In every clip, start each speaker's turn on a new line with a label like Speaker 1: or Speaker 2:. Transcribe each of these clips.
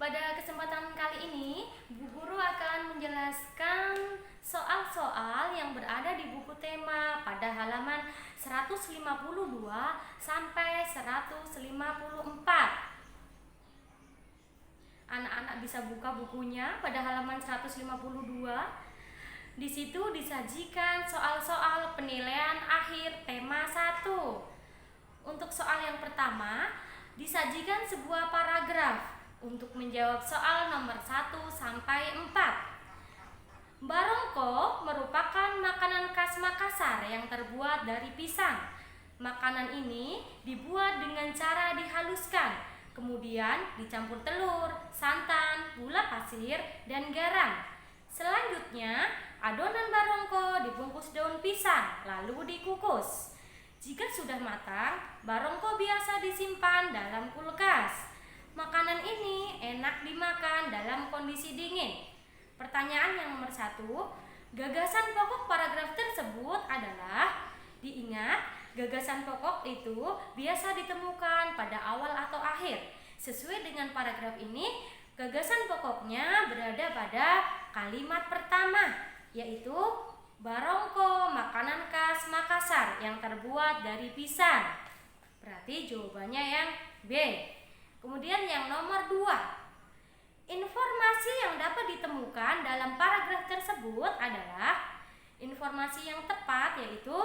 Speaker 1: Pada kesempatan kali ini, Bu Guru akan menjelaskan soal-soal yang berada di buku tema pada halaman 152 sampai 154. Anak-anak bisa buka bukunya pada halaman 152. Di situ disajikan soal-soal penilaian akhir tema 1. Untuk soal yang pertama, disajikan sebuah paragraf untuk menjawab soal nomor 1 sampai 4. Barongko merupakan makanan khas Makassar yang terbuat dari pisang. Makanan ini dibuat dengan cara dihaluskan, kemudian dicampur telur, santan, gula pasir, dan garam. Selanjutnya, adonan barongko dibungkus daun pisang, lalu dikukus. Jika sudah matang, barongko biasa disimpan dalam kulkas. Makanan ini enak dimakan dalam kondisi dingin. Pertanyaan yang nomor 1, gagasan pokok paragraf tersebut adalah, diingat, gagasan pokok itu biasa ditemukan pada awal atau akhir. Sesuai dengan paragraf ini, gagasan pokoknya berada pada kalimat pertama, yaitu barongko makanan khas Makassar yang terbuat dari pisang. Berarti jawabannya yang B. Kemudian yang nomor 2, informasi yang dapat ditemukan dalam paragraf tersebut adalah informasi yang tepat, yaitu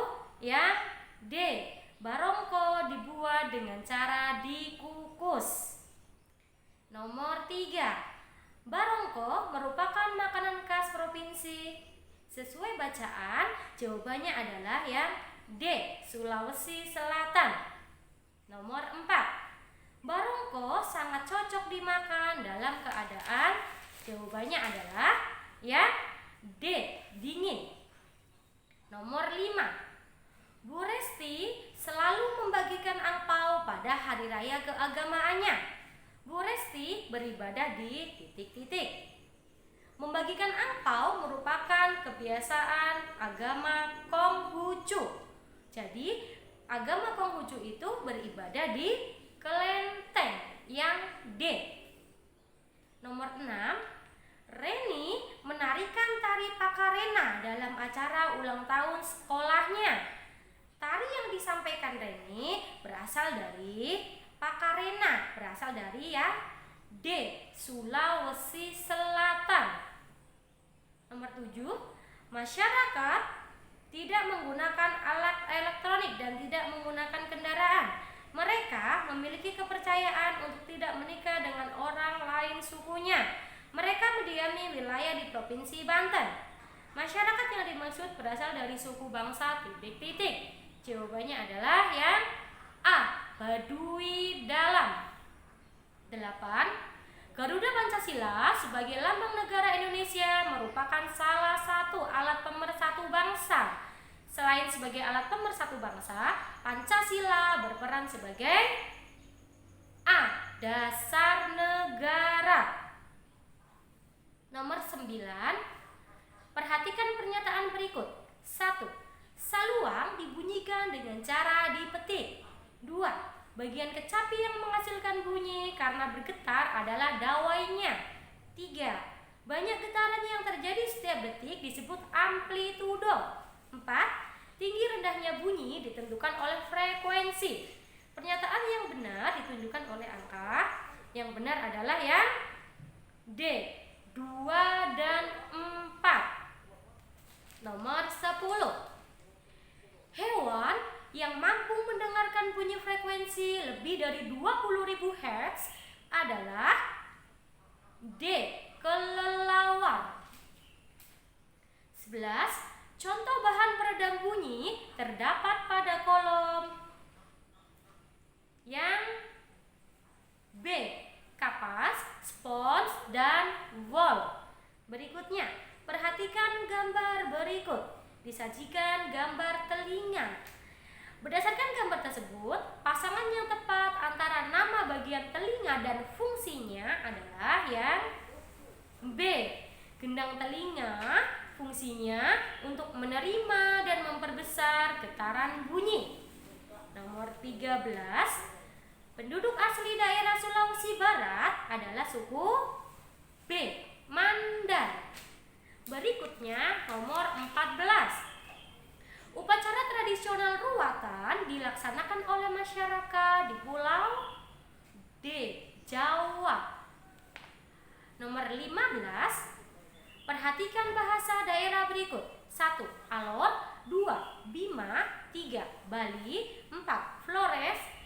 Speaker 1: yang D. Barongko dibuat dengan cara dikukus. Nomor 3, barongko merupakan makanan khas provinsi. Sesuai bacaan, jawabannya adalah yang D. Sulawesi Selatan. Nomor 4, barongko sangat cocok dimakan dalam keadaan, jawabannya adalah yang D. Dingin. Nomor 5, Bu Resti selalu membagikan angpau pada hari raya keagamaannya. Bu Resti beribadah di titik-titik. Membagikan angpau merupakan kebiasaan agama Konghucu. Jadi, agama Konghucu itu beribadah di kelenteng, yang D. Nomor 6, Reni menarikan tari Pakarena dalam acara ulang tahun sekolahnya. Tari yang disampaikan Reni berasal dari Pakarena, berasal dari yang D. Sulawesi Selatan. Nomor 7, masyarakat tidak menggunakan alat elektronik dan tidak menggunakan kendaraan. Mereka memiliki kepercayaan untuk tidak menikah dengan orang lain sukunya. Mereka mendiami wilayah di Provinsi Banten. Masyarakat yang dimaksud berasal dari suku bangsa titik-titik. Jawabannya adalah yang A. Baduy Dalam. 8. Garuda Pancasila sebagai lambang negara Indonesia merupakan salah satu alat pemersatu bangsa. Selain sebagai alat pemersatu bangsa, Pancasila berperan sebagai A. Dasar negara. Nomor 9, perhatikan pernyataan berikut. 1. Saluang dibunyikan dengan cara dipetik. 2. Bagian kecapi yang menghasilkan bunyi karena bergetar adalah dawainya. 3. Banyak getaran yang terjadi setiap detik disebut amplitudo. 4. Tinggi rendahnya bunyi ditentukan oleh frekuensi. Pernyataan yang benar ditunjukkan oleh angka. Yang benar adalah yang D. 2 dan 4. Nomor 10. Hewan yang mampu mendengarkan bunyi frekuensi lebih dari 20.000 Hz adalah D. Kelelawar. 11. Contoh bahan peredam bunyi terdapat pada kolom yang B. Kapas, spons, dan wol. Berikutnya, perhatikan gambar berikut. Disajikan gambar telinga. Berdasarkan gambar tersebut, pasangan yang tepat antara nama bagian telinga dan fungsinya adalah yang B. Gendang telinga fungsinya untuk menerima dan memperbesar getaran bunyi. Nomor 13, Penduduk asli daerah Sulawesi Barat adalah suku B, Mandar. Berikutnya nomor 14. Upacara tradisional ruatan dilaksanakan oleh masyarakat di Pulau D, Jawa. Nomor 15. Perhatikan bahasa daerah berikut. 1. Alor, 2. Bima, 3. Bali, 4. Flores.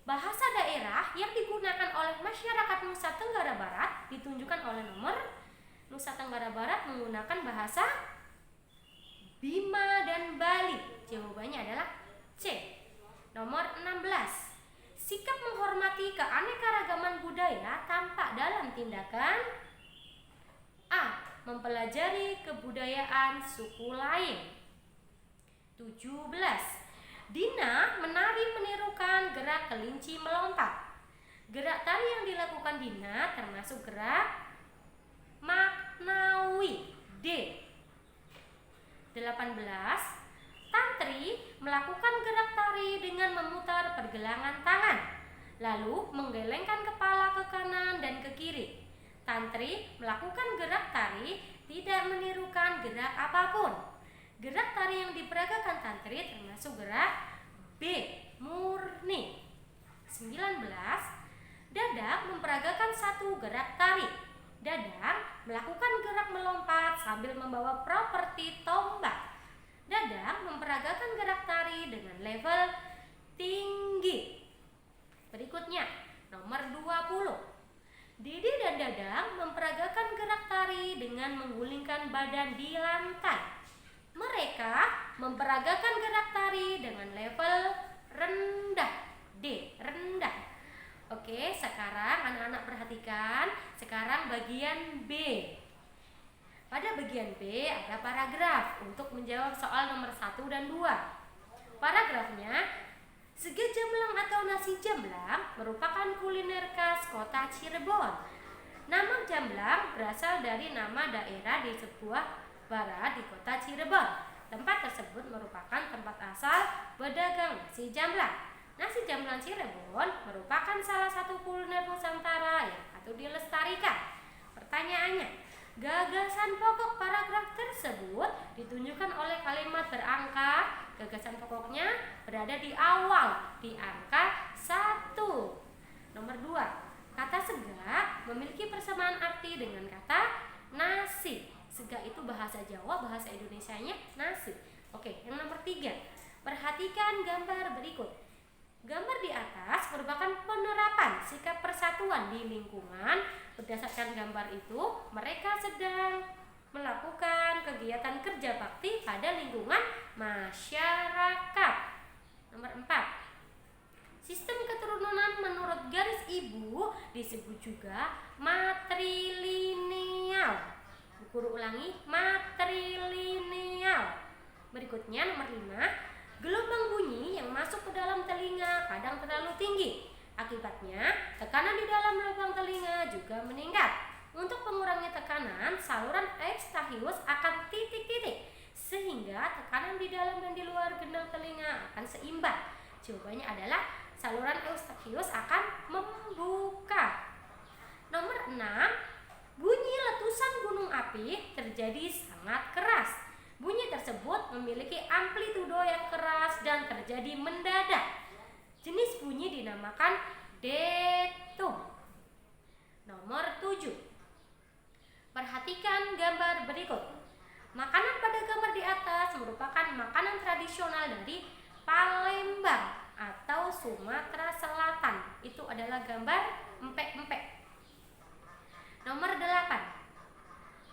Speaker 1: Bahasa daerah yang digunakan oleh masyarakat Nusa Tenggara Barat ditunjukkan oleh nomor. Nusa Tenggara Barat menggunakan bahasa Bima dan Bali. Jawabannya adalah C. Nomor 16. Sikap menghormati keanekaragaman budaya tampak dalam tindakan A. Mempelajari kebudayaan suku lain. 17. Dina menari menirukan gerak kelinci melompat. Gerak tari yang dilakukan Dina termasuk gerak maknawi. D. 18. Tantri melakukan gerak tari dengan memutar pergelangan tangan, lalu menggelengkan kepala ke kanan dan ke kiri. Tantri melakukan gerak tari tidak menirukan gerak apapun. Gerak tari yang diperagakan tantri termasuk gerak B, murni. 19. Dadang memperagakan satu gerak tari. Dadang melakukan gerak melompat sambil membawa properti tombak. Dadang memperagakan gerak tari dengan level tinggi. Berikutnya, nomor 20. Didi dan Dadang memperagakan gerak tari dengan menggulingkan badan di lantai. Mereka memperagakan gerak tari dengan level rendah. D, rendah. Oke, sekarang anak-anak perhatikan. Sekarang bagian B. Pada bagian B ada paragraf untuk menjawab soal nomor 1 dan 2. Paragrafnya, sega jamblang atau nasi jamblang merupakan kuliner khas kota Cirebon. Nama jamblang berasal dari nama daerah di sebuah barat di kota Cirebon. Tempat tersebut merupakan tempat asal pedagang nasi jamblang. Nasi jamblang Cirebon merupakan salah satu kuliner Nusantara yang patut dilestarikan. Pertanyaannya, gagasan pokok paragraf tersebut ditunjukkan oleh kalimat berangka. Gagasan pokoknya berada di awal, di angka 1. Nomor 2. Kata sega memiliki persamaan arti dengan kata nasi. Sega itu bahasa Jawa, bahasa Indonesianya nasi. Oke, yang nomor 3. Perhatikan gambar berikut. Gambar di atas merupakan penerapan sikap persatuan di lingkungan. Berdasarkan gambar itu, mereka sedang melakukan kegiatan kerja bakti pada lingkungan masyarakat. Nomor 4. Sistem keturunan menurut garis ibu disebut juga matrilineal. Guru ulangi, matrilineal. Berikutnya nomor 5. Gelombang bunyi yang masuk ke dalam telinga kadang terlalu tinggi. Akibatnya, tekanan di dalam lubang telinga juga meningkat. Untuk mengurangi tekanan, saluran eustachius akan titik-titik, sehingga tekanan di dalam dan di luar gendang telinga akan seimbang. Jawabannya adalah saluran eustachius akan membuka. Nomor 6. Bunyi letusan gunung api terjadi sangat keras. Bunyi tersebut memiliki amplitudo yang keras dan terjadi mendadak. Jenis bunyi dinamakan detum. Nomor 7. Perhatikan gambar berikut. Makanan pada gambar di atas merupakan makanan tradisional dari Palembang atau Sumatera Selatan. Itu adalah gambar empek-empek. Nomor 8.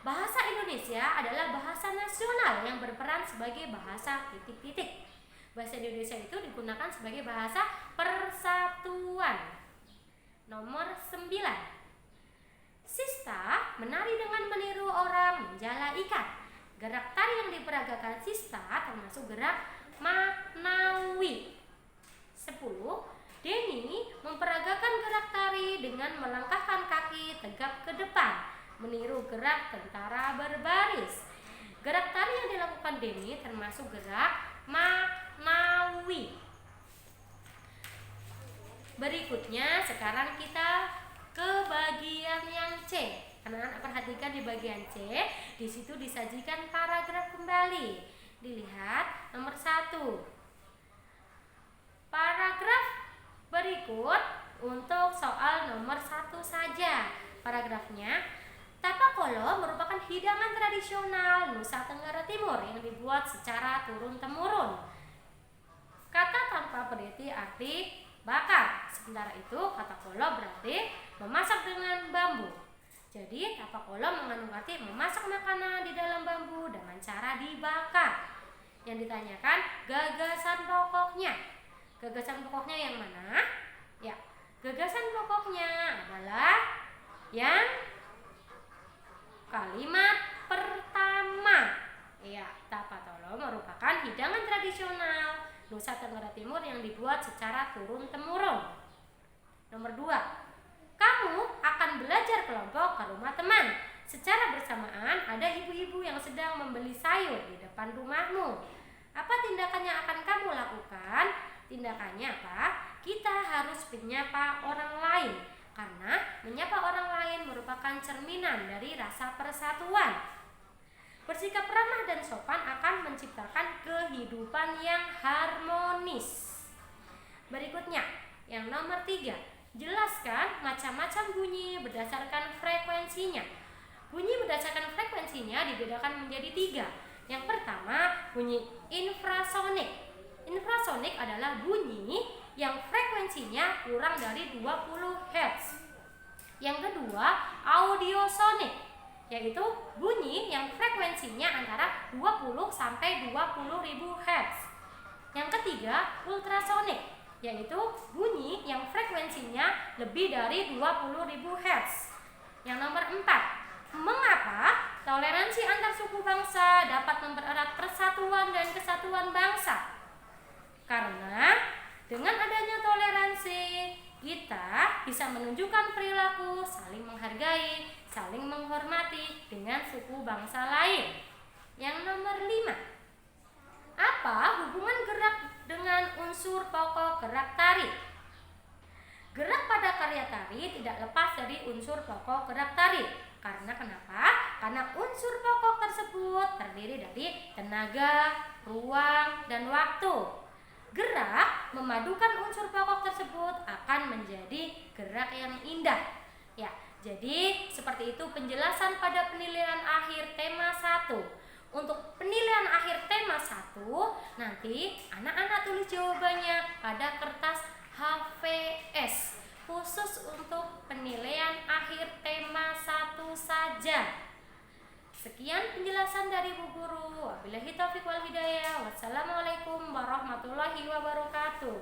Speaker 1: Bahasa Indonesia adalah bahasa nasional yang berperan sebagai bahasa titik-titik. Bahasa Indonesia itu digunakan sebagai bahasa persatuan. Nomor 9. Sista menari dengan meniru orang menjala ikan. Gerak tari yang diperagakan sista termasuk gerak maknawi. 10. Denny memperagakan gerak tari dengan melangkahkan kaki tegap ke depan, meniru gerak tentara berbaris. Gerak tari yang dilakukan Denny termasuk gerak maknawi. Berikutnya sekarang kita ke bagian yang C. Anak-anak perhatikan di bagian C, di situ disajikan paragraf kembali. Dilihat nomor 1. Paragraf berikut untuk soal nomor 1 saja. Paragrafnya, tapak kolo merupakan hidangan tradisional Nusa Tenggara Timur yang dibuat secara turun-temurun. Kata tanpa berarti arti bakar. Sementara itu kata kolo berarti memasak dengan bambu. Jadi tapak kolo mengandung arti memasak makanan di dalam bambu dengan cara dibakar. Yang ditanyakan gagasan pokoknya. Gagasan pokoknya yang mana? Ya, gagasan pokoknya adalah yang kalimat pertama. Ya, tapak kolo merupakan hidangan tradisional Nusa Tenggara Timur yang dibuat secara turun-temurun. Nomor 2. Kamu akan belajar kelompok ke rumah teman. Secara bersamaan ada ibu-ibu yang sedang membeli sayur di depan rumahmu. Apa tindakan yang akan kamu lakukan? Tindakannya apa? Kita harus menyapa orang lain, karena menyapa orang lain merupakan cerminan dari rasa persatuan. Bersikap ramah dan sopan akan menciptakan kehidupan yang harmonis. Berikutnya, yang nomor 3. Jelaskan macam-macam bunyi berdasarkan frekuensinya. Bunyi berdasarkan frekuensinya dibedakan menjadi 3. Yang pertama, bunyi infrasonik. Infrasonik adalah bunyi yang frekuensinya kurang dari 20 Hz. Yang kedua, audiosonik, yaitu bunyi yang frekuensinya antara 20 sampai 20.000 Hz. Yang ketiga, ultrasonik, yaitu bunyi yang frekuensinya lebih dari 20.000 Hz. Yang nomor 4, mengapa toleransi antar suku bangsa dapat mempererat persatuan dan kesatuan bangsa? Karena dengan adanya toleransi, kita bisa menunjukkan perilaku saling menghargai, saling menghormati dengan suku bangsa lain. Yang nomor 5, apa hubungan gerak dengan unsur pokok gerak tari? Gerak pada karya tari tidak lepas dari unsur pokok gerak tari. Karena kenapa? Karena unsur pokok tersebut terdiri dari tenaga, ruang, dan waktu. Gerak memadukan unsur pokok tersebut akan menjadi gerak yang indah. Ya, jadi seperti itu penjelasan pada penilaian akhir tema 1. Untuk penilaian akhir tema 1, nanti anak-anak tulis jawabannya pada kertas HVS khusus untuk penilaian akhir tema 1 saja. Sekian penjelasan dari Bu Guru. Wabillahi taufiq wal hidayah. Wassalamualaikum warahmatullahi wabarakatuh.